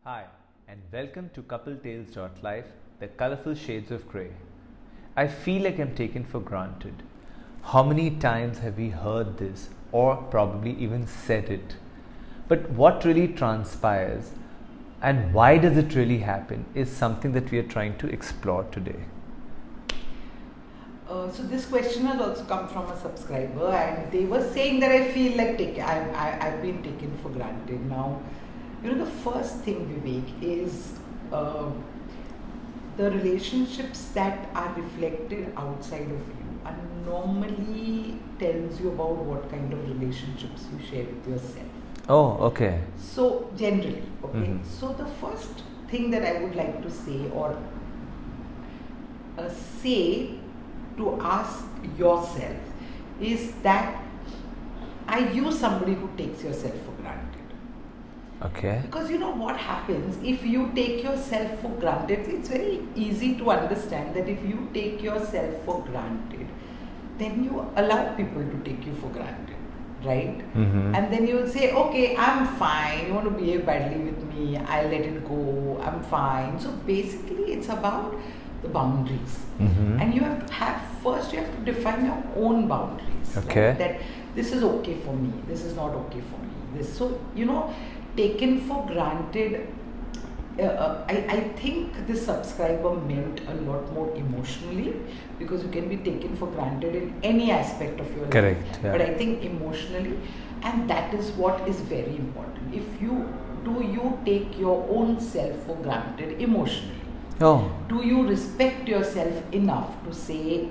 Hi, and welcome to CoupleTales.life, the colorful shades of grey. I feel like I'm taken for granted. How many times have we heard this, or probably even said it? But what really transpires and why does it really happen is something that we are trying to explore today. So this question has also come from a subscriber, and they were saying that I feel like I've been taken for granted. Now, the first thing, Vivek, is the relationships that are reflected outside of you are normally tells you about what kind of relationships you share with yourself. Oh, okay. So generally, okay. Mhm. So the first thing that I would like to say, or say to ask yourself, is that are you somebody who takes yourself for granted? Okay. Because what happens if you take yourself for granted, it's very easy to understand that if you take yourself for granted, then you allow people to take you for granted, right? Mhm. And then you will say, okay, I'm fine, you want to behave badly with me, I'll let it go, I'm fine. So basically it's about the boundaries. Mhm. And you have to define your own boundaries. Okay. Right? That this is okay for me, this is not okay for me. Taken for granted, I think this subscriber meant a lot more emotionally, because you can be taken for granted in any aspect of your Correct, life. yeah. But I think emotionally, and that is what is very important. Do you take your own self for granted emotionally? Oh. Do you respect yourself enough to say,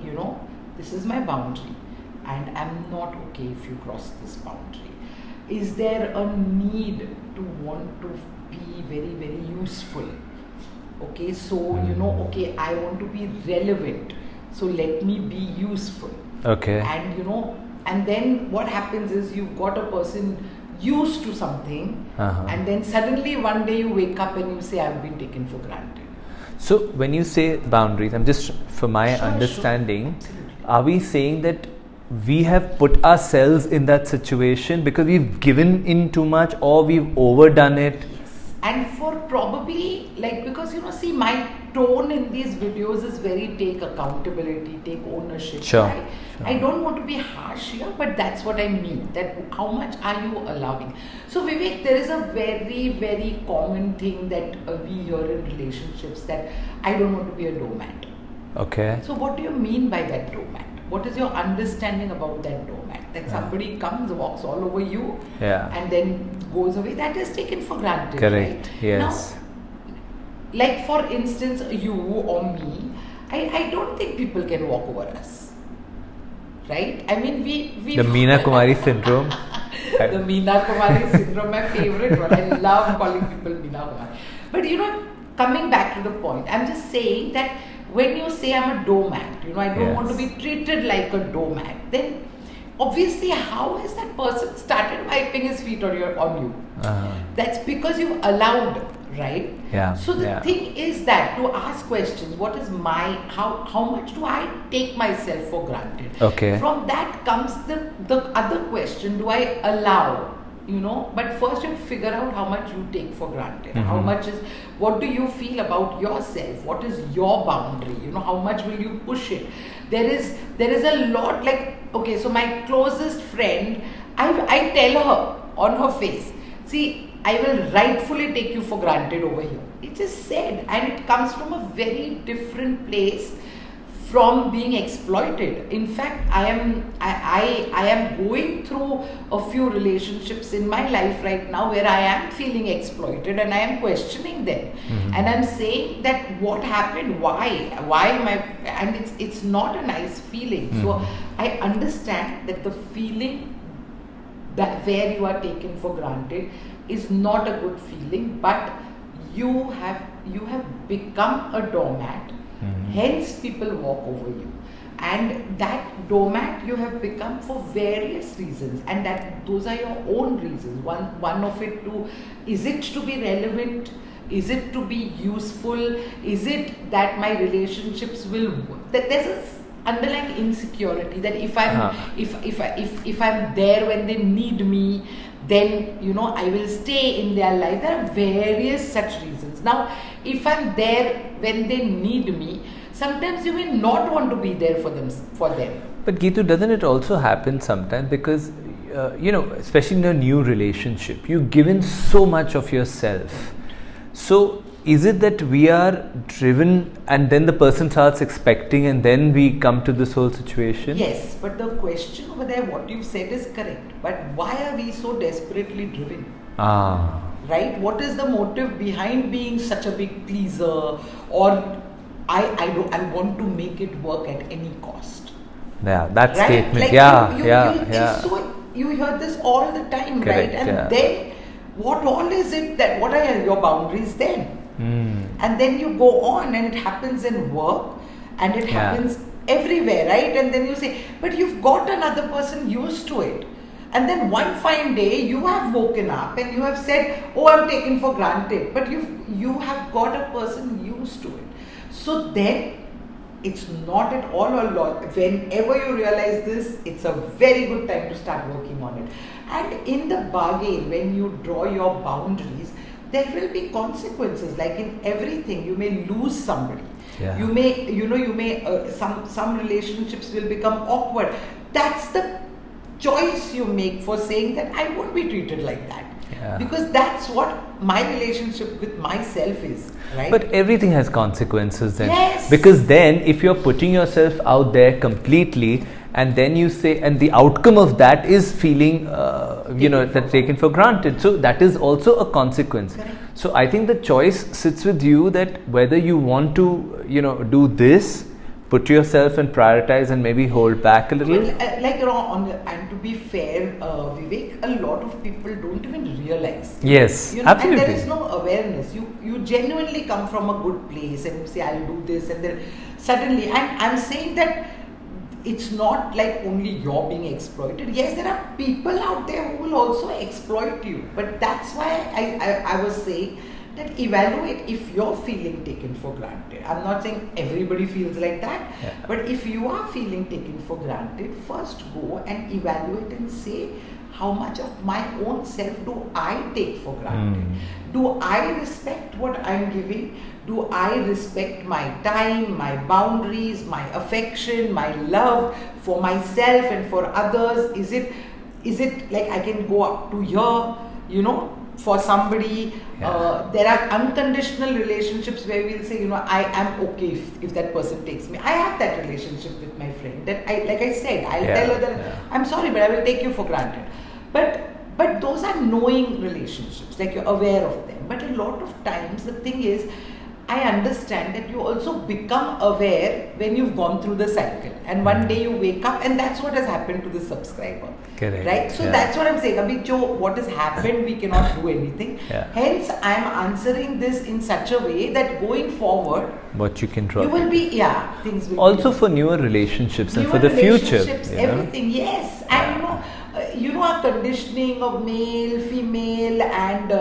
this is my boundary and I'm not okay if you cross this boundary? Is there a need to want to be very, very useful? Okay, so, okay, I want to be relevant, so let me be useful. Okay. And then what happens is you've got a person used to something, Uh-huh. and then suddenly one day you wake up and you say, I've been taken for granted. So when you say boundaries, I'm just for my Sure, understanding, Absolutely. are we saying that we have put ourselves in that situation because we've given in too much or we've overdone it? And for probably, because see, my tone in these videos is very take accountability, take ownership. Sure, Right? sure. I don't want to be harsh here, but that's what I mean. That how much are you allowing? So Vivek, there is a very, very common thing that we hear in relationships, that I don't want to be a doormat. Okay. So what do you mean by that doormat? What is your understanding about that doormat? That somebody comes, walks all over you, Yeah. and then goes away. That is taken for granted. Correct. Right? Yes. Now, like for instance, you or me, I don't think people can walk over us. Right? I mean, we The Meena Kumari syndrome. the Meena Kumari syndrome, my favorite one. I love calling people Meena Kumari. But coming back to the point, I'm just saying that when you say I'm a doormat, I don't want to be treated like a doormat, then obviously how has that person started wiping his feet on you? Uh-huh. That's because you've allowed, right? Yeah, So the yeah. thing is that to ask questions, what is how much do I take myself for granted? Okay. From that comes the other question, do I allow? But first you have to figure out how much you take for granted. Mhm. What do you feel about yourself? What is your boundary? How much will you push it? There is a lot, okay, so my closest friend, I tell her on her face, see, I will rightfully take you for granted over here. It is said, and it comes from a very different place from being exploited. In fact, I am going through a few relationships in my life right now where I am feeling exploited and I am questioning them. Mhm. And I'm saying that what happened, why am I, and it's not a nice feeling. So Mhm. I understand that the feeling that where you are taken for granted is not a good feeling, but you have become a doormat. Mhm. Hence people walk over you, and that doormat you have become for various reasons, and those are your own reasons. One of it is it to be relevant, is it to be useful, is it that my relationships will, that there's underlying insecurity that if I'm Huh. if I'm there when they need me, then I will stay in their life. There are various such reasons. Now, if I'm there when they need me, sometimes you may not want to be there for them. But Geetu, doesn't it also happen sometimes because, especially in a new relationship, you've given so much of yourself. So, is it that we are driven and then the person starts expecting and then we come to this whole situation? Yes, but the question over there, what you said is correct. But why are we so desperately driven? Right? What is the motive behind being such a big pleaser? Or I want to make it work at any cost. Yeah, that right? statement. Like you hear this all the time, Correct, right? And then what all is it that, what are your boundaries then? And then you go on and it happens in work and it happens everywhere, right? And then you say, but you've got another person used to it. And then one fine day you have woken up and you have said, oh, I'm taken for granted. But you have got a person used to it. So then it's not at all a lot. Whenever you realize this, it's a very good time to start working on it. And in the bargain, when you draw your boundaries, there will be consequences. Like in everything, you may lose somebody. Yeah. You may some relationships will become awkward. That's the choice you make for saying that I won't be treated like that. Yeah. Because that's what my relationship with myself is, right? But everything has consequences then. Yes. Because then if you're putting yourself out there completely and then you say, and the outcome of that is feeling, that's taken for granted. So that is also a consequence. Correct. So I think the choice sits with you that whether you want to, do this, put yourself and prioritize and maybe hold back a little. And to be fair, Vivek, a lot of people don't even realize. Yes, absolutely. And there is no awareness. You genuinely come from a good place and you say, I'll do this, and then suddenly, and I'm saying that it's not like only you're being exploited. Yes, there are people out there who will also exploit you. But that's why I was saying that evaluate if you're feeling taken for granted. I'm not saying everybody feels like that, but if you are feeling taken for granted, first go and evaluate and say, how much of my own self do I take for granted? Do I respect what I'm giving? Do I respect my time, my boundaries, my affection, my love for myself and for others? Is it like I can go up to here, for somebody? There are unconditional relationships where we'll say, I am okay if that person takes me. I have that relationship with my friend that I'll tell her that I'm sorry, but I will take you for granted. But those are knowing relationships, like you're aware of them. But a lot of times the thing is, I understand that you also become aware when you've gone through the cycle, and one day you wake up, and that's what has happened to the subscriber. Correct. Right? So that's what I'm saying. Abhi, Jo, what has happened, we cannot do anything. Hence, I'm answering this in such a way that going forward, what you can draw. You will be, things will also be for newer relationships and for the future. Everything, yes. And our conditioning of male, female, and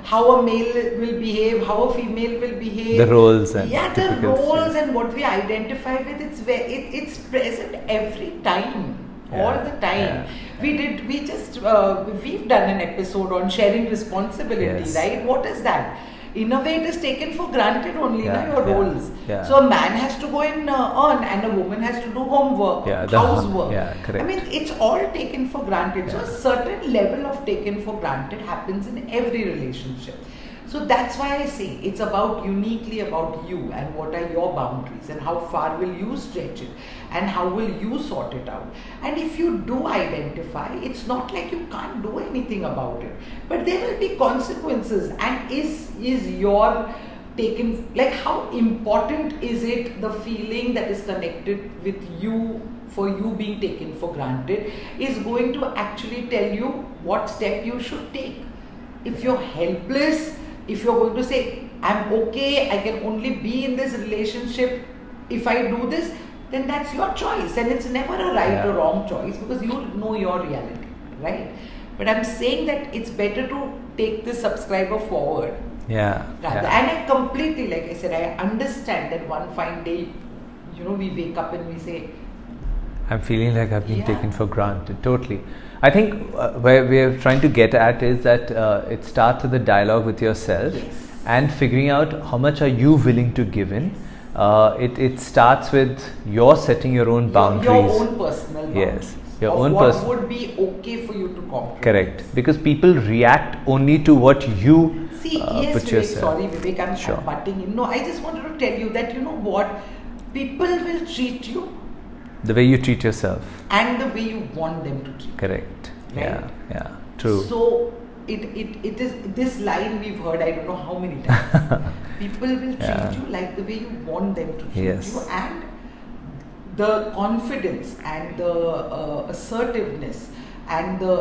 how a male will behave, how a female will behave. The roles and the roles and what we identify with. It's present every time, all the time. We've done an episode on sharing responsibility, right? What is that? In a way, it is taken for granted only, your roles. So a man has to go and earn, and a woman has to do homework, housework. Correct. I mean, it's all taken for granted. So a certain level of taken for granted happens in every relationship. So that's why I say it's uniquely about you and what are your boundaries and how far will you stretch it and how will you sort it out. And if you do identify, it's not like you can't do anything about it, but there will be consequences. And is your taken, like how important is it, the feeling that is connected with you for you being taken for granted is going to actually tell you what step you should take. If you're helpless, if you're going to say, I'm okay, I can only be in this relationship if I do this, then that's your choice. And it's never a right or wrong choice because you know your reality, right? But I'm saying that it's better to take this subscriber forward. And I completely, like I said, I understand that one fine day, we wake up and we say, I'm feeling like I've been Yeah. taken for granted. Totally. I think where we're trying to get at is that it starts with a dialogue with yourself Yes. and figuring out how much are you willing to give in. It starts with your setting your own boundaries. Your own personal boundaries. Yes, your of own what would be okay for you to compromise. Correct. Because people react only to what you See, yes, put Vivek, yourself. sorry, Vivek, I'm Sure. butting in. No, I just wanted to tell you that, you know what? People will treat you The way you treat yourself. and the way you want them to treat you. Correct. Right? Yeah. True. So, it is this line we've heard I don't know how many times. People will treat Yeah. you like the way you want them to treat Yes. you, and the confidence and the assertiveness and the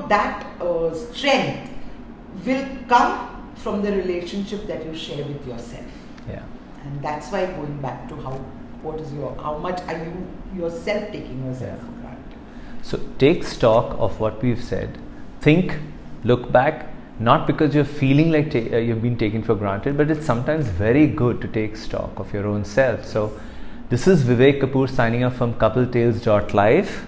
that strength will come from the relationship that you share with yourself. Yeah. And that's why going back to how much are you yourself taking yourself Yeah. for granted. So take stock of what we've said. Think, look back, not because you're feeling like you've been taken for granted, but it's sometimes very good to take stock of your own self. So this is Vivek Kapoor signing off from CoupleTales.live.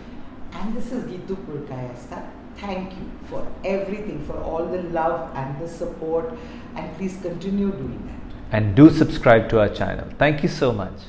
And this is Gitu Purkayastha. Thank you for everything, for all the love and the support, and please continue doing that. And do subscribe to our channel. Thank you so much.